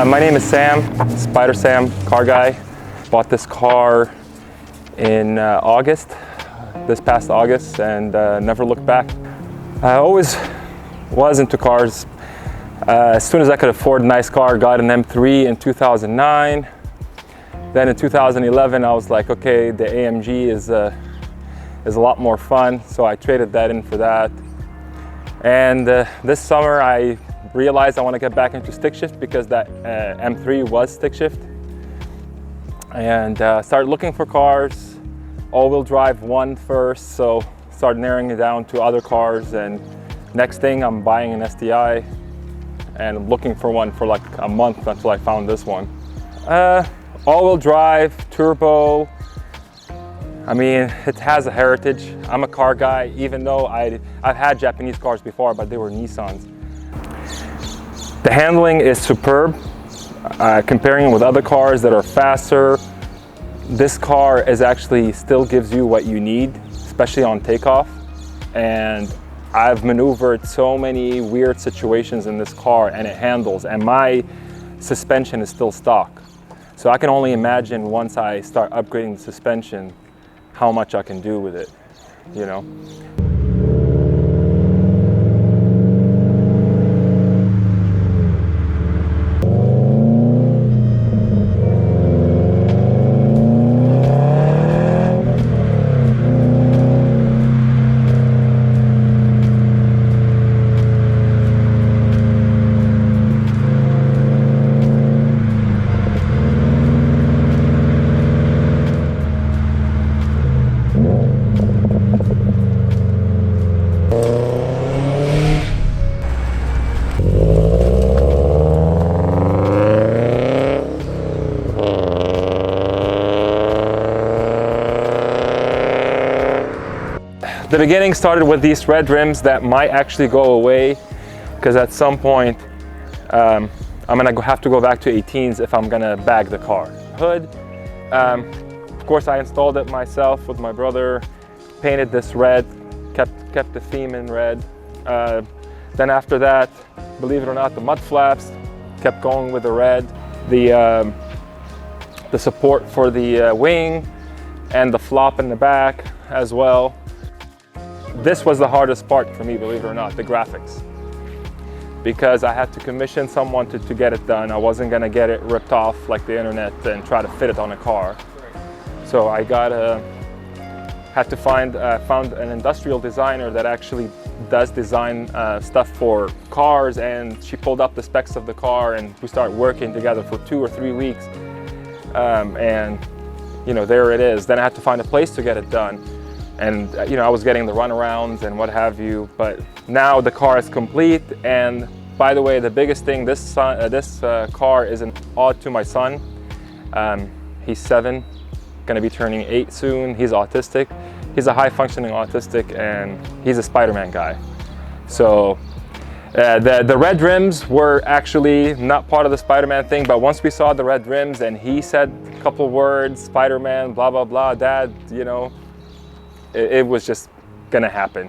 My name is Sam, Spider Sam, car guy. Bought this car in this past August, and never looked back. I always was into cars. As soon as I could afford a nice car, got an M3 in 2009. Then in 2011, I was like, okay, the AMG is a lot more fun, so I traded that in for that. And this summer, I realized I want to get back into stick shift because that M3 was stick shift. And started looking for cars, all-wheel drive one first, so started narrowing it down to other cars, and next thing I'm buying an STI and I'm looking for one for like a month until I found this one. All-wheel drive, turbo. I mean, it has a heritage. I'm a car guy, even though I've had Japanese cars before, but they were Nissans. The handling is superb. Comparing with other cars that are faster, this car actually still gives you what you need, especially on takeoff. And I've maneuvered so many weird situations in this car, and it handles, and my suspension is still stock. So I can only imagine once I start upgrading the suspension, how much I can do with it, you know? The beginning started with these red rims that might actually go away, because at some point I'm gonna have to go back to 18s if I'm gonna bag the car. Hood, of course I installed it myself with my brother, painted this red, kept the theme in red. Then after that, believe it or not, the mud flaps, kept going with the red. The support for the wing and the flop in the back as well. This was the hardest part for me, believe it or not, the graphics. Because I had to commission someone to get it done. I wasn't gonna get it ripped off like the internet and try to fit it on a car. So I found an industrial designer that actually does design stuff for cars, and she pulled up the specs of the car, and we started working together for 2 or 3 weeks. And you know, there it is. Then I had to find a place to get it done. And you know, I was getting the runarounds and what have you, but now the car is complete. And by the way, the biggest thing, this car is an ode to my son. He's 7, gonna be turning 8 soon. He's autistic. He's a high-functioning autistic, and he's a Spider-Man guy. So the red rims were actually not part of the Spider-Man thing, but once we saw the red rims and he said a couple words, Spider-Man, blah, blah, blah, Dad, you know, it was just gonna happen.